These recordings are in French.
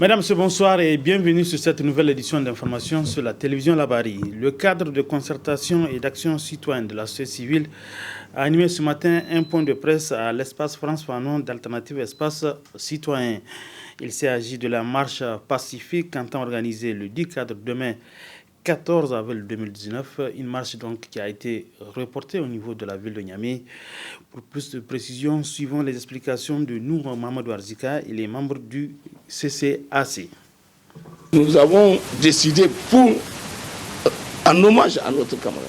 Mesdames, bonsoir et bienvenue sur cette nouvelle édition d'information sur la télévision Labari. Le cadre de concertation et d'action citoyenne de la société civile a animé ce matin un point de presse à l'espace France Fanon d'Alternative Espace Citoyen. Il s'agit de la marche pacifique qu'entend organiser le 10 cadre demain 14 avril 2019, une marche donc qui a été reportée au niveau de la ville de Niamey. Pour plus de précisions, suivons les explications de Nour Mamadou Arzika, il est membre du CCAC. Nous avons décidé en hommage à notre camarade,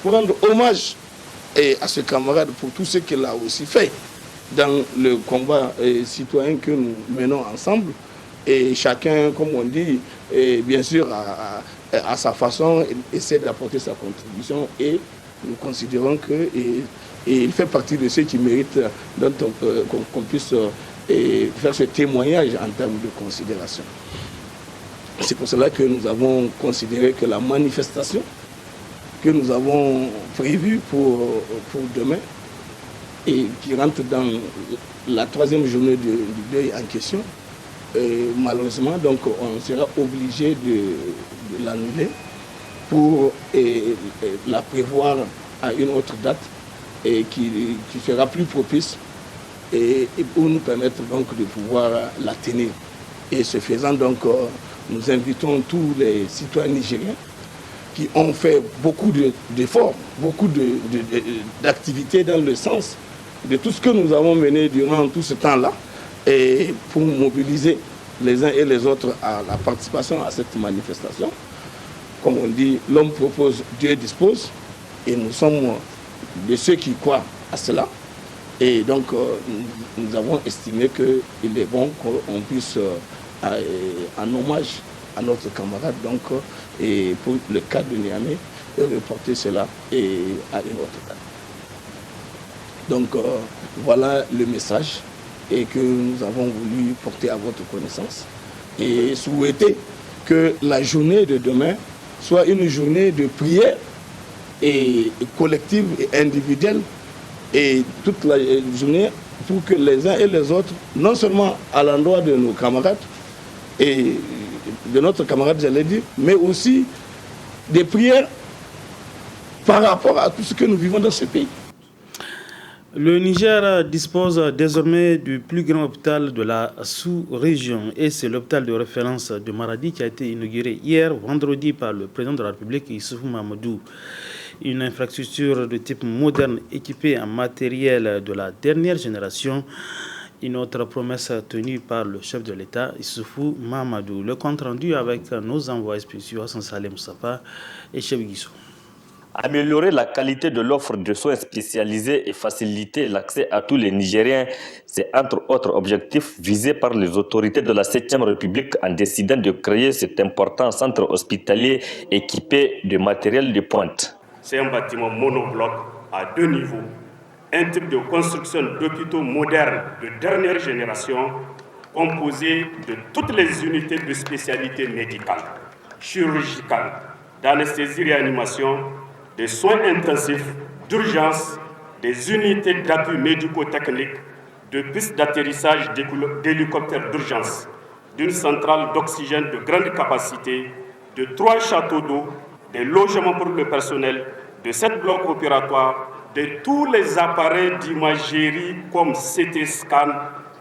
pour rendre hommage à ce camarade pour tout ce qu'il a aussi fait dans le combat citoyen que nous menons ensemble. Et chacun, comme on dit, bien sûr, à sa façon, essaie d'apporter sa contribution. Et nous considérons qu'il fait partie de ceux qui méritent qu'on puisse faire ce témoignage en termes de considération. C'est pour cela que nous avons considéré que la manifestation que nous avons prévue pour demain, et qui rentre dans la troisième journée du deuil en question, malheureusement, donc, on sera obligé de l'annuler pour la prévoir à une autre date et qui sera plus propice et pour nous permettre donc de pouvoir la tenir. Et ce faisant, donc, nous invitons tous les citoyens nigériens qui ont fait beaucoup d'efforts, beaucoup d'activités dans le sens de tout ce que nous avons mené durant tout ce temps-là, et pour mobiliser les uns et les autres à la participation à cette manifestation. Comme on dit, l'homme propose, Dieu dispose, et nous sommes de ceux qui croient à cela. Et donc, nous avons estimé qu'il est bon qu'on puisse, en hommage à notre camarade, donc, et pour le cas de Niamey, reporter cela à une autre date. Donc, voilà le message et que nous avons voulu porter à votre connaissance et souhaiter que la journée de demain soit une journée de prière et collective et individuelle, et toute la journée pour que les uns et les autres, non seulement à l'endroit de nos camarades et de notre camarade, j'allais dire, mais aussi des prières par rapport à tout ce que nous vivons dans ce pays. Le Niger dispose désormais du plus grand hôpital de la sous-région, et c'est l'hôpital de référence de Maradi qui a été inauguré hier, vendredi, par le président de la République, Issoufou Mahamadou. Une infrastructure de type moderne équipée en matériel de la dernière génération. Une autre promesse tenue par le chef de l'État, Issoufou Mahamadou. Le compte rendu avec nos envoyés spéciaux Hassan Saleh Moustapha et Cheb Guissou. Améliorer la qualité de l'offre de soins spécialisés et faciliter l'accès à tous les Nigériens, c'est entre autres objectifs visés par les autorités de la 7e République en décidant de créer cet important centre hospitalier équipé de matériel de pointe. C'est un bâtiment monobloc à 2 niveaux, un type de construction d'hôpitaux modernes de dernière génération composé de toutes les unités de spécialité médicale, chirurgicale, d'anesthésie-réanimation, des soins intensifs, d'urgence, des unités d'appui médico-technique, de pistes d'atterrissage d'hélicoptères d'urgence, d'une centrale d'oxygène de grande capacité, de 3 châteaux d'eau, des logements pour le personnel, de 7 blocs opératoires, de tous les appareils d'imagerie comme CT scan,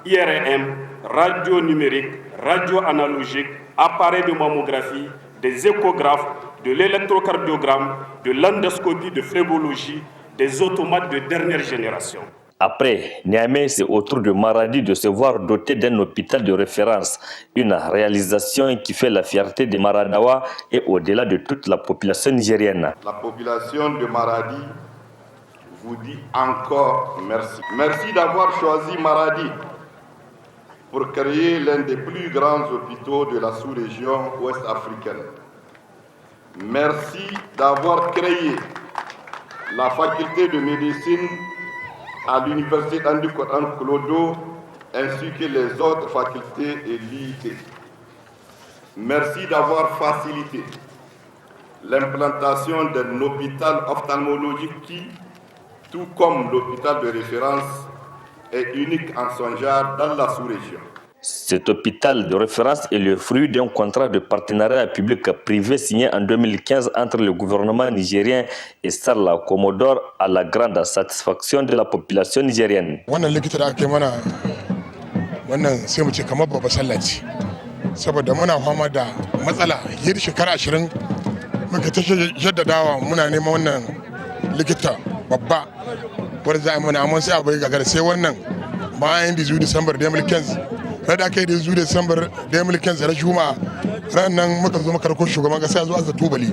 IRM, radio numérique, radio analogique, appareils de mammographie, des échographes, de l'électrocardiogramme, de l'endoscopie, de phlébologie, des automates de dernière génération. Après, Niamey, c'est au tour de Maradi de se voir doté d'un hôpital de référence, une réalisation qui fait la fierté des Maradawa et au-delà de toute la population nigérienne. La population de Maradi vous dit encore merci. Merci d'avoir choisi Maradi pour créer l'un des plus grands hôpitaux de la sous-région ouest-africaine. Merci d'avoir créé la faculté de médecine à l'université d'Andikotan Clodo ainsi que les autres facultés et l'IIT. Merci d'avoir facilité l'implantation d'un hôpital ophtalmologique qui, tout comme l'hôpital de référence, est unique en son genre dans la sous-région. Cet hôpital de référence est le fruit d'un contrat de partenariat public-privé signé en 2015 entre le gouvernement nigérien et Sarla Commodore à la grande satisfaction de la population nigérienne. Wannan sai mu ce kamar babba sallah ce saboda muna fama da matsala yadda shekara 20 muka ta jaddadawa muna neman wannan likita babba wanda za a mana amma sai abai gagara sai wannan bayan 18 December 2015 da aka yi 18 December 2015 na juma ran nan muka zo muka rako shugaban kasa zuwa za tubali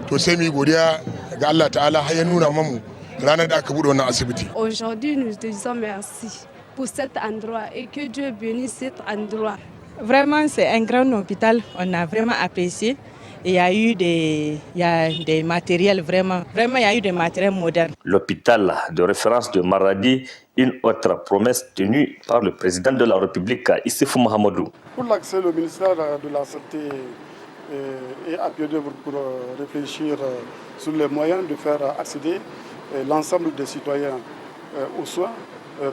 to sai mu yi godiya ga Allah ta'ala har ya nuna mamu ranar da aka bude wannan asibiti. Aujourd'hui nous disons merci pour cet endroit et que Dieu bénisse cet endroit. Vraiment, c'est un grand hôpital, on a vraiment apprécié. Il y a eu des matériels vraiment, il y a eu des matériels modernes. L'hôpital de référence de Maradi, une autre promesse tenue par le président de la République, Issoufou Mahamadou. Pour l'accès, le ministère de la Santé est à pied d'œuvre pour réfléchir sur les moyens de faire accéder l'ensemble des citoyens aux soins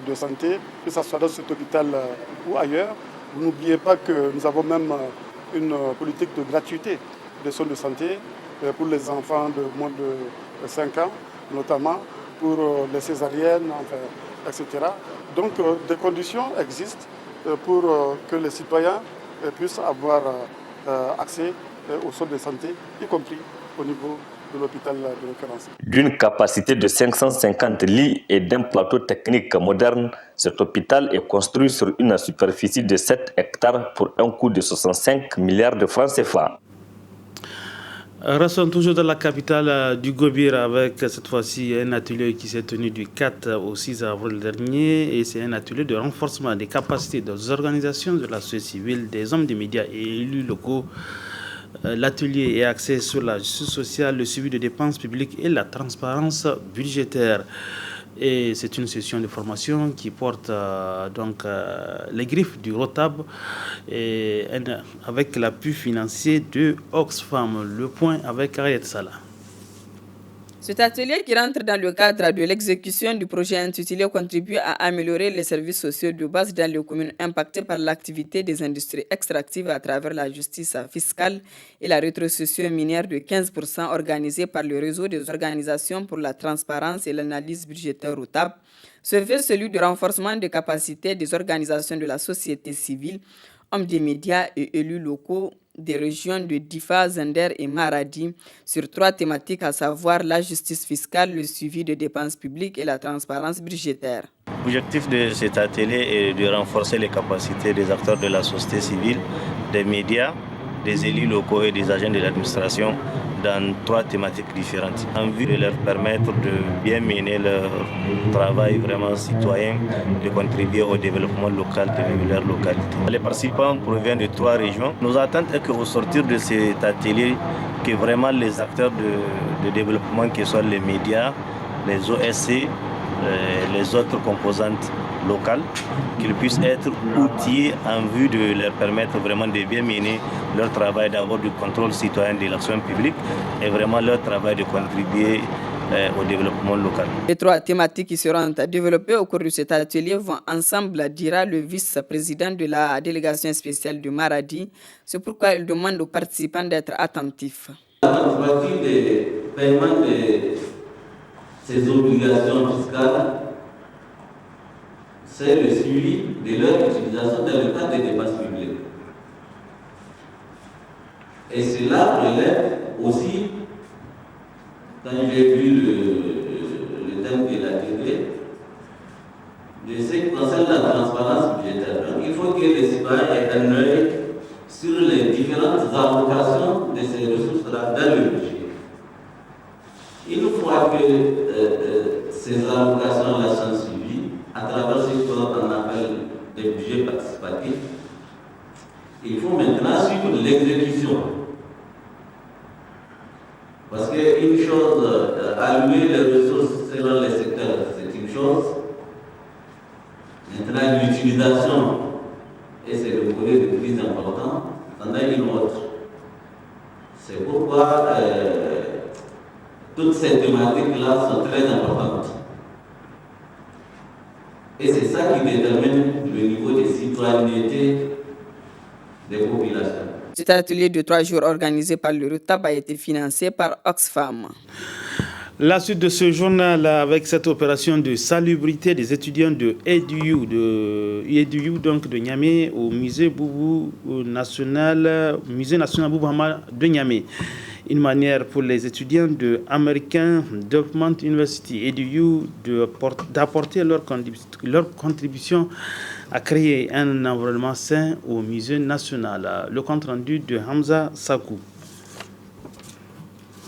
de santé, que ce soit dans cet hôpital ou ailleurs. Vous n'oubliez pas que nous avons même une politique de gratuité des soins de santé pour les enfants de moins de 5 ans, notamment pour les césariennes, enfin, etc. Donc des conditions existent pour que les citoyens puissent avoir accès aux soins de santé, y compris au niveau de l'hôpital de référence. D'une capacité de 550 lits et d'un plateau technique moderne, cet hôpital est construit sur une superficie de 7 hectares pour un coût de 65 milliards de francs CFA. Restons toujours dans la capitale du Gobir avec cette fois-ci un atelier qui s'est tenu du 4 au 6 avril dernier et c'est un atelier de renforcement des capacités des organisations de la société civile, des hommes des médias et élus locaux. L'atelier est axé sur la justice sociale, le suivi de dépenses publiques et la transparence budgétaire. Et c'est une session de formation qui porte les griffes du ROTAB et avec l'appui financier de Oxfam. Le point avec Ariette Salah. Cet atelier qui rentre dans le cadre de l'exécution du projet intitulé contribue à améliorer les services sociaux de base dans les communes impactées par l'activité des industries extractives à travers la justice fiscale et la rétrocession minière de 15% organisée par le réseau des organisations pour la transparence et l'analyse budgétaire ROTAB, se fait celui du renforcement des capacités des organisations de la société civile, hommes des médias et élus locaux des régions de Difa, Zender et Maradi sur 3 thématiques, à savoir la justice fiscale, le suivi de dépenses publiques et la transparence budgétaire. L'objectif de cet atelier est de renforcer les capacités des acteurs de la société civile, des médias, des élus locaux et des agents de l'administration dans 3 thématiques différentes, en vue de leur permettre de bien mener leur travail vraiment citoyen, de contribuer au développement local de leur localité. Les participants proviennent de 3 régions. Nos attentes est qu'au sortir de cet atelier, que vraiment les acteurs de développement, que soient les médias, les OSC, les autres composantes locales, qu'ils puissent être outillés en vue de leur permettre vraiment de bien mener leur travail, d'avoir du contrôle citoyen de l'action publique et vraiment leur travail de contribuer au développement local. Les 3 thématiques qui seront développées au cours de cet atelier vont ensemble, dira le vice-président de la délégation spéciale du Maradi. C'est pourquoi il demande aux participants d'être attentifs. La contrepartie des paiements de ces obligations fiscales, c'est le suivi de leur utilisation dans le cadre des dépenses publiques. Et cela relève aussi, quand j'ai vu le thème de l'atelier, de ce qui concerne la transparence budgétaire. Donc il faut que les citoyens aient un œil sur les différentes allocations de ces ressources-là dans le budget. Une fois que ces allocations-là sont suivies, à travers ce qu'on appelle des budgets participatifs, il faut maintenant suivre l'exécution. Parce qu'une chose, allouer les ressources selon les secteurs, c'est une chose. Maintenant, l'utilisation, et c'est le volet le plus important, en a une autre. C'est pourquoi toutes ces thématiques-là sont très importantes. Et c'est ça qui détermine le niveau de citoyenneté des populations. Cet atelier de 3 jours organisé par le RUTAB a été financé par Oxfam. La suite de ce journal avec cette opération de salubrité des étudiants de EDU, donc de Niamey au musée national Boubou Hamad de Niamey. Une manière pour les étudiants de American Development University EDU d'apporter leur contribution à créer un environnement sain au musée national. Le compte rendu de Hamza Sakou.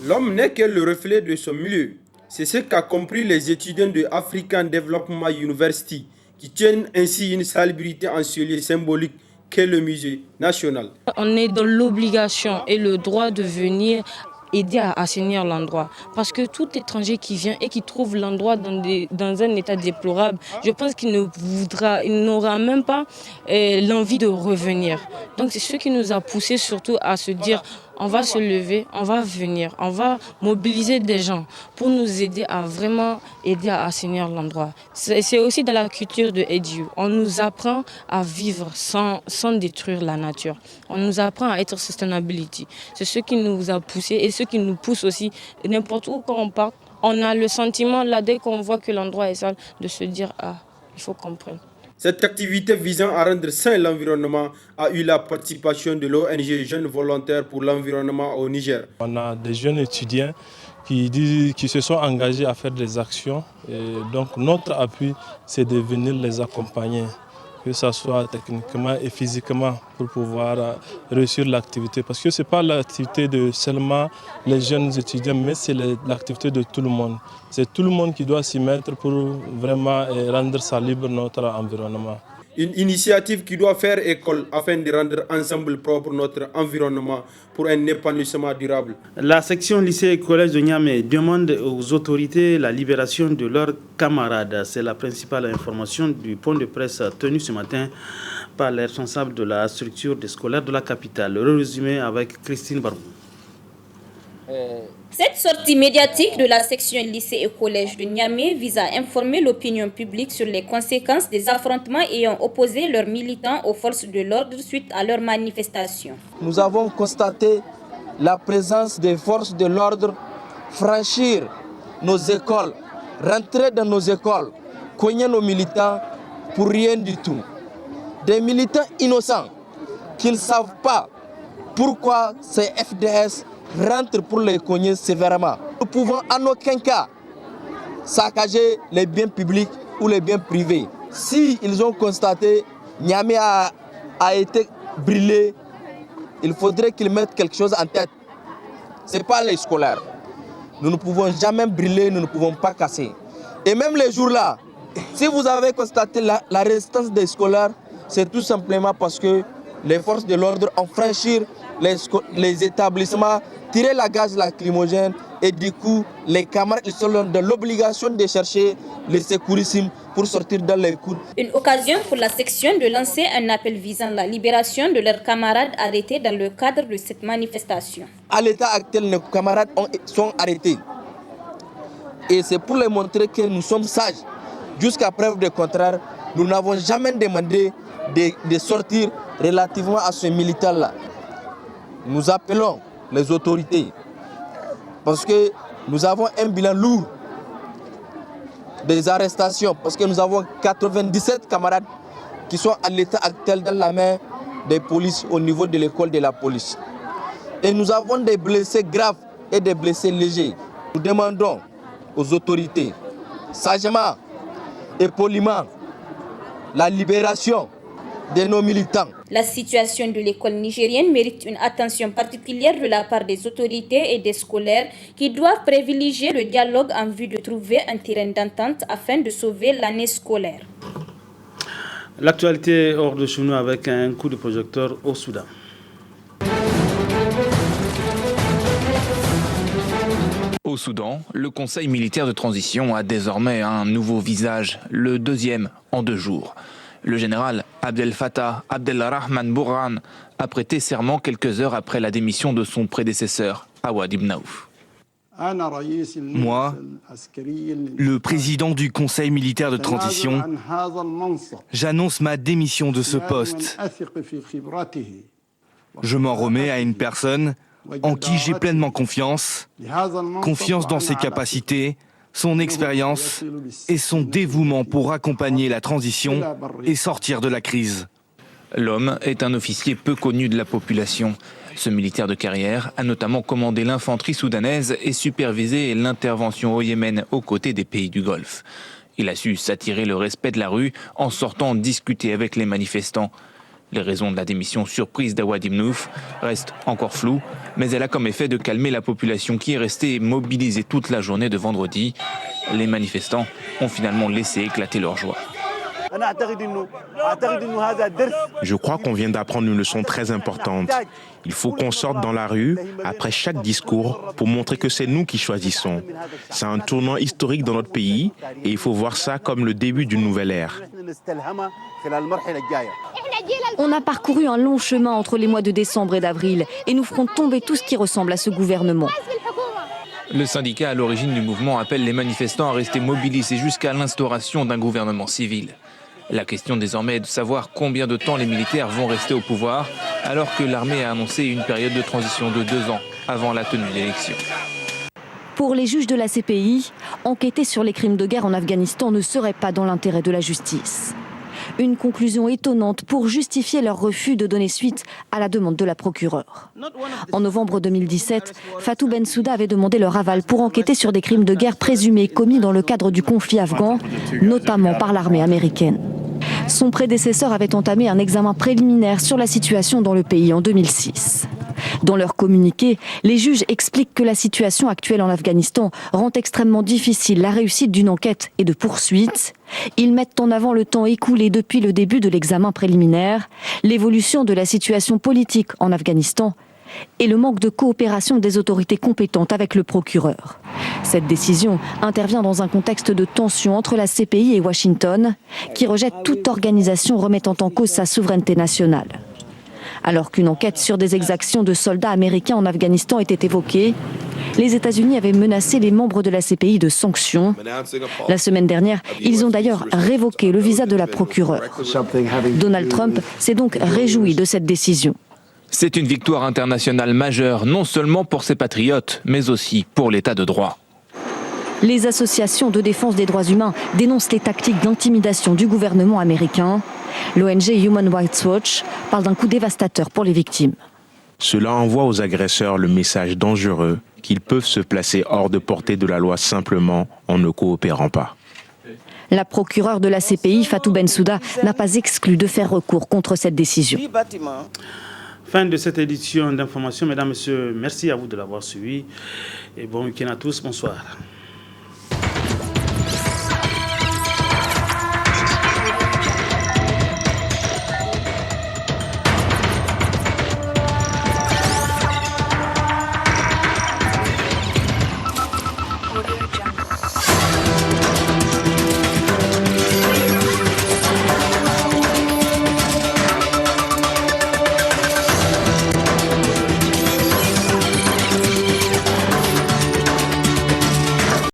L'homme n'est que le reflet de son milieu. C'est ce qu'a compris les étudiants de African Development University, qui tiennent ainsi une salubrité en ce lieu symbolique qu'est le musée national. On est dans l'obligation et le droit de venir aider à assainir l'endroit. Parce que tout étranger qui vient et qui trouve l'endroit dans un état déplorable, je pense qu'il n'aura même pas l'envie de revenir. Donc c'est ce qui nous a poussé surtout à se dire, on va se lever, on va venir, on va mobiliser des gens pour nous aider à vraiment aider à assainir l'endroit. C'est aussi dans la culture de EDU. On nous apprend à vivre sans détruire la nature. On nous apprend à être sustainability. C'est ce qui nous a poussé et ce qui nous pousse aussi, n'importe où quand on part, on a le sentiment là, dès qu'on voit que l'endroit est sale, de se dire, il faut qu'on prenne. Cette activité visant à rendre sain l'environnement a eu la participation de l'ONG Jeunes Volontaires pour l'Environnement au Niger. On a des jeunes étudiants qui se sont engagés à faire des actions. Et donc notre appui, c'est de venir les accompagner, que ce soit techniquement et physiquement, pour pouvoir réussir l'activité. Parce que ce n'est pas l'activité de seulement les jeunes étudiants, mais c'est l'activité de tout le monde. C'est tout le monde qui doit s'y mettre pour vraiment rendre salubre notre environnement. Une initiative qui doit faire école afin de rendre ensemble propre notre environnement pour un épanouissement durable. La section lycée et collège de Niamey demande aux autorités la libération de leurs camarades. C'est la principale information du point de presse tenu ce matin par les responsables de la structure des scolaires de la capitale. Le résumé avec Christine Barou. Cette sortie médiatique de la section lycée et collège de Niamey vise à informer l'opinion publique sur les conséquences des affrontements ayant opposé leurs militants aux forces de l'ordre suite à leur manifestation. Nous avons constaté la présence des forces de l'ordre franchir nos écoles, rentrer dans nos écoles, cogner nos militants pour rien du tout. Des militants innocents qui ne savent pas pourquoi ces FDS rentrent pour les cogner sévèrement. Nous ne pouvons en aucun cas saccager les biens publics ou les biens privés. Si ils ont constaté que Niamey a été brûlé, il faudrait qu'ils mettent quelque chose en tête. Ce n'est pas les scolaires. Nous ne pouvons jamais brûler, nous ne pouvons pas casser. Et même les jours-là, si vous avez constaté la résistance des scolaires, c'est tout simplement parce que les forces de l'ordre ont franchi les établissements, tiré la gaz lacrymogène et du coup, les camarades ils sont dans l'obligation de chercher les sécurissimes pour sortir dans les coudes. Une occasion pour la section de lancer un appel visant la libération de leurs camarades arrêtés dans le cadre de cette manifestation. À l'état actuel, nos camarades sont arrêtés. Et c'est pour les montrer que nous sommes sages. Jusqu'à preuve du contraire, nous n'avons jamais demandé de sortir relativement à ce militaire-là. Nous appelons les autorités parce que nous avons un bilan lourd des arrestations, parce que nous avons 97 camarades qui sont à l'état actuel dans la main des polices au niveau de l'école de la police. Et nous avons des blessés graves et des blessés légers. Nous demandons aux autorités, sagement et poliment, la libération de nos militants. La situation de l'école nigérienne mérite une attention particulière de la part des autorités et des scolaires qui doivent privilégier le dialogue en vue de trouver un terrain d'entente afin de sauver l'année scolaire. L'actualité hors de chez nous avec un coup de projecteur au Soudan. Au Soudan, le Conseil militaire de transition a désormais un nouveau visage, le deuxième en 2 jours. Le général Abdel Fattah Abdelrahman Bourhan a prêté serment quelques heures après la démission de son prédécesseur, Awad Ibn Auf. Moi, le président du Conseil militaire de transition, j'annonce ma démission de ce poste. Je m'en remets à une personne en qui j'ai pleinement confiance dans ses capacités, son expérience et son dévouement pour accompagner la transition et sortir de la crise. L'homme est un officier peu connu de la population. Ce militaire de carrière a notamment commandé l'infanterie soudanaise et supervisé l'intervention au Yémen aux côtés des pays du Golfe. Il a su s'attirer le respect de la rue en sortant discuter avec les manifestants. Les raisons de la démission surprise d'Awad Ibn Auf restent encore floues, mais elle a comme effet de calmer la population qui est restée mobilisée toute la journée de vendredi. Les manifestants ont finalement laissé éclater leur joie. Je crois qu'on vient d'apprendre une leçon très importante. Il faut qu'on sorte dans la rue après chaque discours pour montrer que c'est nous qui choisissons. C'est un tournant historique dans notre pays et il faut voir ça comme le début d'une nouvelle ère. On a parcouru un long chemin entre les mois de décembre et d'avril et nous ferons tomber tout ce qui ressemble à ce gouvernement. Le syndicat à l'origine du mouvement appelle les manifestants à rester mobilisés jusqu'à l'instauration d'un gouvernement civil. La question désormais est de savoir combien de temps les militaires vont rester au pouvoir, alors que l'armée a annoncé une période de transition de 2 ans avant la tenue d'élections. Pour les juges de la CPI, enquêter sur les crimes de guerre en Afghanistan ne serait pas dans l'intérêt de la justice. Une conclusion étonnante pour justifier leur refus de donner suite à la demande de la procureure. En novembre 2017, Fatou Bensouda avait demandé leur aval pour enquêter sur des crimes de guerre présumés commis dans le cadre du conflit afghan, notamment par l'armée américaine. Son prédécesseur avait entamé un examen préliminaire sur la situation dans le pays en 2006. Dans leur communiqué, les juges expliquent que la situation actuelle en Afghanistan rend extrêmement difficile la réussite d'une enquête et de poursuites. Ils mettent en avant le temps écoulé depuis le début de l'examen préliminaire, l'évolution de la situation politique en Afghanistan et le manque de coopération des autorités compétentes avec le procureur. Cette décision intervient dans un contexte de tension entre la CPI et Washington, qui rejette toute organisation remettant en cause sa souveraineté nationale. Alors qu'une enquête sur des exactions de soldats américains en Afghanistan était évoquée, les États-Unis avaient menacé les membres de la CPI de sanctions. La semaine dernière, ils ont d'ailleurs révoqué le visa de la procureure. Donald Trump s'est donc réjoui de cette décision. C'est une victoire internationale majeure, non seulement pour ses patriotes, mais aussi pour l'état de droit. Les associations de défense des droits humains dénoncent les tactiques d'intimidation du gouvernement américain. L'ONG Human Rights Watch parle d'un coup dévastateur pour les victimes. Cela envoie aux agresseurs le message dangereux qu'ils peuvent se placer hors de portée de la loi simplement en ne coopérant pas. La procureure de la CPI, Fatou Bensouda, n'a pas exclu de faire recours contre cette décision. Fin de cette édition d'information. Mesdames, Messieurs, merci à vous de l'avoir suivi. Et bon week-end à tous. Bonsoir.